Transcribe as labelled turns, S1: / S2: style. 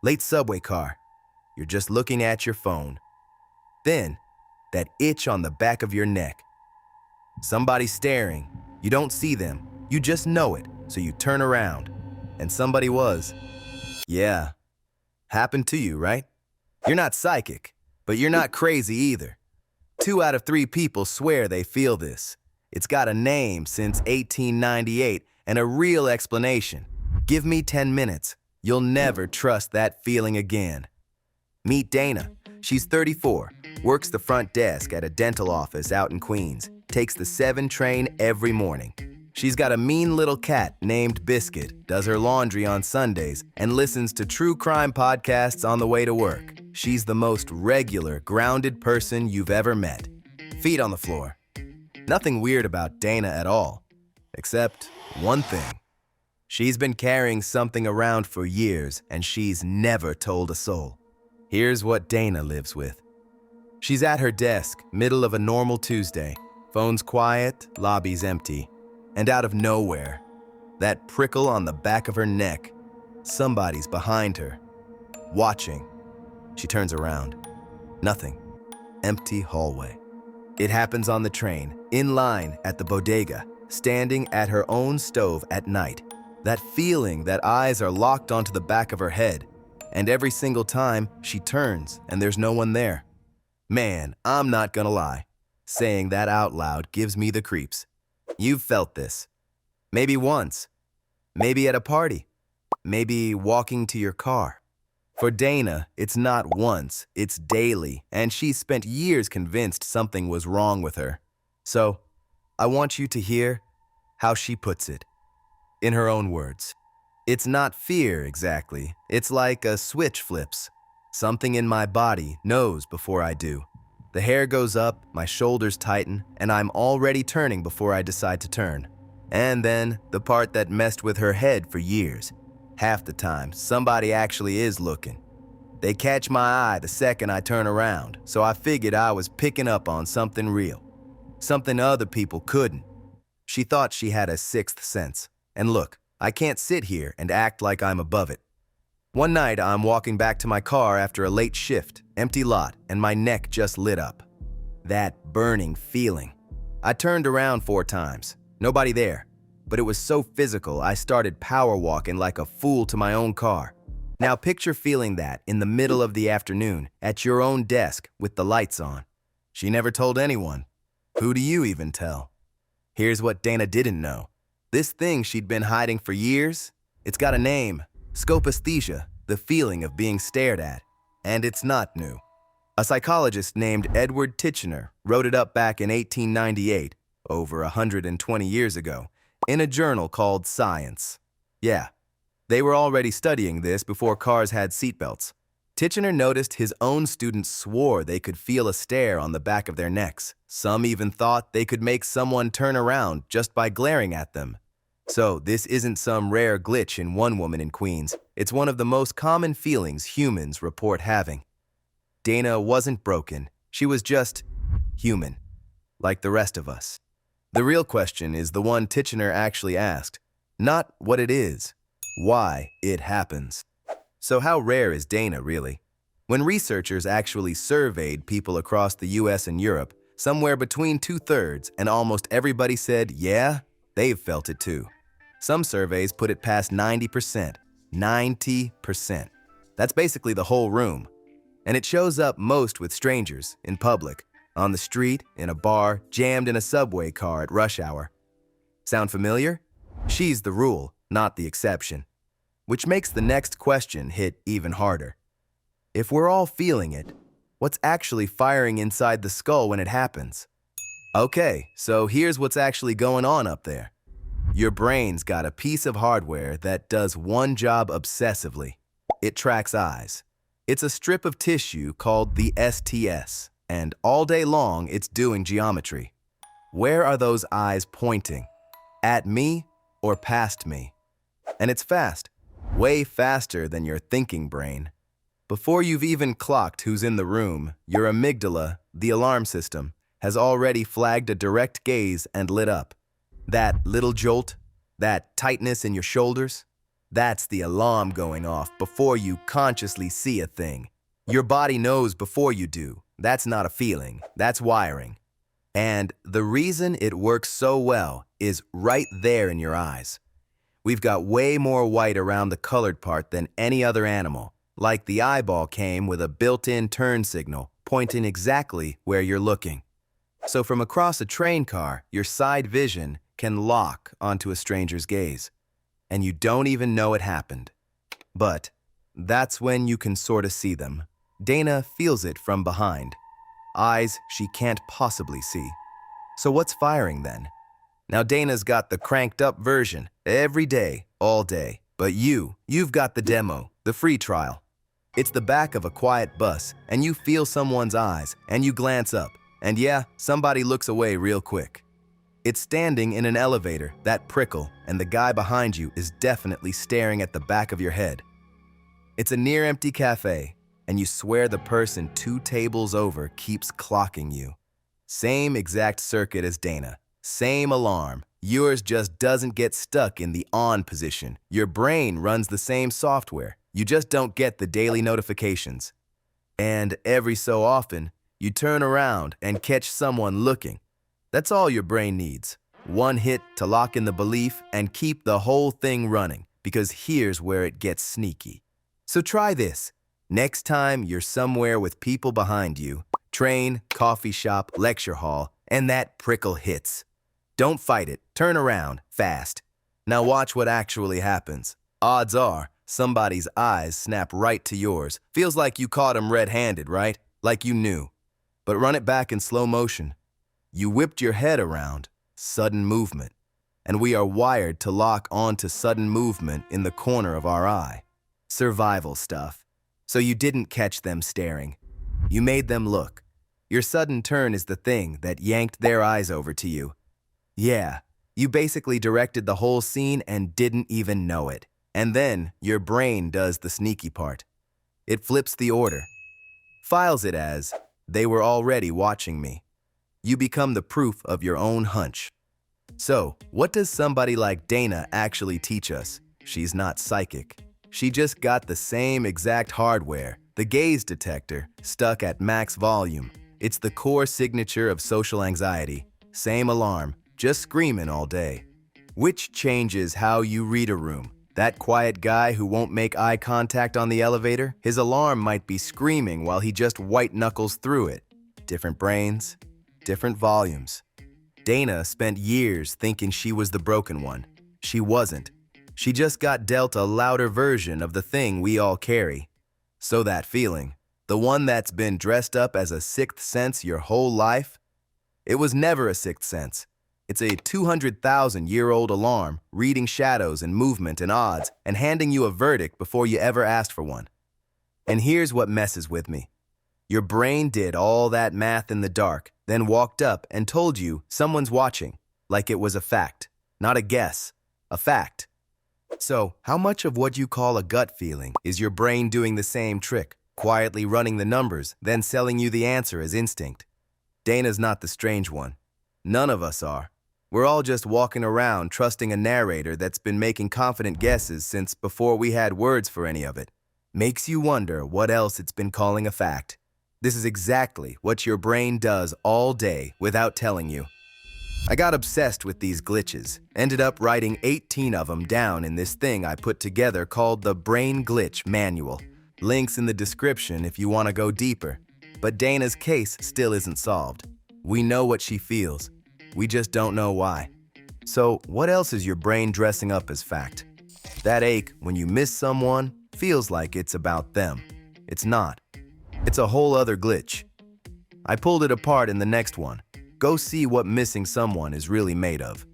S1: Late subway car. You're just looking at your phone. Then, that itch on the back of your neck. Somebody staring. You don't see them. You just know it, so you turn around. And somebody was. Yeah. Happened to you, right? You're not psychic, but you're not crazy either. 2 out of 3 people swear they feel this. It's got a name since 1898 and a real explanation. Give me 10 minutes. You'll never trust that feeling again. Meet Dana. She's 34, works the front desk at a dental office out in Queens, takes the 7 train every morning. She's got a mean little cat named Biscuit, does her laundry on Sundays, and listens to true crime podcasts on the way to work. She's the most regular, grounded person you've ever met. Feet on the floor. Nothing weird about Dana at all, except one thing. She's been carrying something around for years, and she's never told a soul. Here's what Dana lives with. She's at her desk, middle of a normal Tuesday. Phone's quiet, lobby's empty. And out of nowhere, that prickle on the back of her neck. Somebody's behind her, watching. She turns around. Nothing. Empty hallway. It happens on the train, in line at the bodega, standing at her own stove at night. That feeling that eyes are locked onto the back of her head. And every single time, she turns and there's no one there. Man, I'm not gonna lie. Saying that out loud gives me the creeps. You've felt this. Maybe once. Maybe at a party. Maybe walking to your car. For Dana, it's not once, it's daily, and she's spent years convinced something was wrong with her. So, I want you to hear how she puts it. In her own words. It's not fear, exactly. It's like a switch flips. Something in my body knows before I do. The hair goes up, my shoulders tighten, and I'm already turning before I decide to turn. And then, the part that messed with her head for years. Half the time, somebody actually is looking. They catch my eye the second I turn around, so I figured I was picking up on something real. Something other people couldn't. She thought she had a sixth sense. And look, I can't sit here and act like I'm above it. One night, I'm walking back to my car after a late shift, empty lot, and my neck just lit up. That burning feeling. I turned around 4 times. Nobody there. But it was so physical, I started power walking like a fool to my own car. Now picture feeling that in the middle of the afternoon, at your own desk, with the lights on. She never told anyone. Who do you even tell? Here's what Dana didn't know. This thing she'd been hiding for years, it's got a name. Scopaesthesia, the feeling of being stared at. And it's not new. A psychologist named Edward Titchener wrote it up back in 1898, over 120 years ago, in a journal called Science. Yeah, they were already studying this before cars had seatbelts. Titchener noticed his own students swore they could feel a stare on the back of their necks. Some even thought they could make someone turn around just by glaring at them. So this isn't some rare glitch in one woman in Queens. It's one of the most common feelings humans report having. Dana wasn't broken. She was just human, like the rest of us. The real question is the one Titchener actually asked. Not what it is, why it happens. So how rare is Dana, really? When researchers actually surveyed people across the US and Europe, somewhere between 2/3 and almost everybody said, yeah, they've felt it too. Some surveys put it past 90%. 90%. That's basically the whole room. And it shows up most with strangers, in public, on the street, in a bar, jammed in a subway car at rush hour. Sound familiar? She's the rule, not the exception. Which makes the next question hit even harder. If we're all feeling it, what's actually firing inside the skull when it happens? Okay, so here's what's actually going on up there. Your brain's got a piece of hardware that does one job obsessively. It tracks eyes. It's a strip of tissue called the STS, and all day long it's doing geometry. Where are those eyes pointing? At me or past me? And it's fast, way faster than your thinking brain. Before you've even clocked who's in the room, your amygdala, the alarm system, has already flagged a direct gaze and lit up. That little jolt, that tightness in your shoulders, That's the alarm going off before you consciously see a thing. Your body knows before you do. That's not a feeling, that's wiring. And the reason it works so well is right there in your eyes. We've got way more white around the colored part than any other animal, like the eyeball came with a built-in turn signal pointing exactly where you're looking. So from across a train car, your side vision can lock onto a stranger's gaze, and you don't even know it happened. But that's when you can sort of see them. Dana feels it from behind. Eyes she can't possibly see. So what's firing then? Now Dana's got the cranked up version every day, all day. But you've got the demo, the free trial. It's the back of a quiet bus, and you feel someone's eyes, and you glance up. And yeah, somebody looks away real quick. It's standing in an elevator, that prickle, and the guy behind you is definitely staring at the back of your head. It's a near-empty cafe, and you swear the person 2 tables over keeps clocking you. Same exact circuit as Dana, same alarm. Yours just doesn't get stuck in the on position. Your brain runs the same software. You just don't get the daily notifications. And every so often, you turn around and catch someone looking. That's all your brain needs. One hit to lock in the belief and keep the whole thing running, because here's where it gets sneaky. So try this. Next time you're somewhere with people behind you, train, coffee shop, lecture hall, and that prickle hits. Don't fight it. Turn around, fast. Now watch what actually happens. Odds are, somebody's eyes snap right to yours. Feels like you caught him red-handed, right? Like you knew. But run it back in slow motion. You whipped your head around. Sudden movement. And we are wired to lock onto sudden movement in the corner of our eye. Survival stuff. So you didn't catch them staring. You made them look. Your sudden turn is the thing that yanked their eyes over to you. Yeah, you basically directed the whole scene and didn't even know it. And then your brain does the sneaky part. It flips the order. Files it as, they were already watching me. You become the proof of your own hunch. So, what does somebody like Dana actually teach us? She's not psychic. She just got the same exact hardware, the gaze detector, stuck at max volume. It's the core signature of social anxiety. Same alarm, just screaming all day. Which changes how you read a room. That quiet guy who won't make eye contact on the elevator, his alarm might be screaming while he just white knuckles through it. Different brains, different volumes. Dana spent years thinking she was the broken one. She wasn't. She just got dealt a louder version of the thing we all carry. So that feeling, the one that's been dressed up as a sixth sense your whole life, it was never a sixth sense. It's a 200,000-year-old alarm, reading shadows and movement and odds, and handing you a verdict before you ever asked for one. And here's what messes with me. Your brain did all that math in the dark, then walked up and told you someone's watching, like it was a fact, not a guess, a fact. So, how much of what you call a gut feeling is your brain doing the same trick, quietly running the numbers, then selling you the answer as instinct? Dana's not the strange one. None of us are. We're all just walking around trusting a narrator that's been making confident guesses since before we had words for any of it. Makes you wonder what else it's been calling a fact. This is exactly what your brain does all day without telling you. I got obsessed with these glitches, ended up writing 18 of them down in this thing I put together called the Brain Glitch Manual. Links in the description if you want to go deeper. But Dana's case still isn't solved. We know what she feels. We just don't know why. So what else is your brain dressing up as fact? That ache when you miss someone feels like it's about them. It's not. It's a whole other glitch. I pulled it apart in the next one. Go see what missing someone is really made of.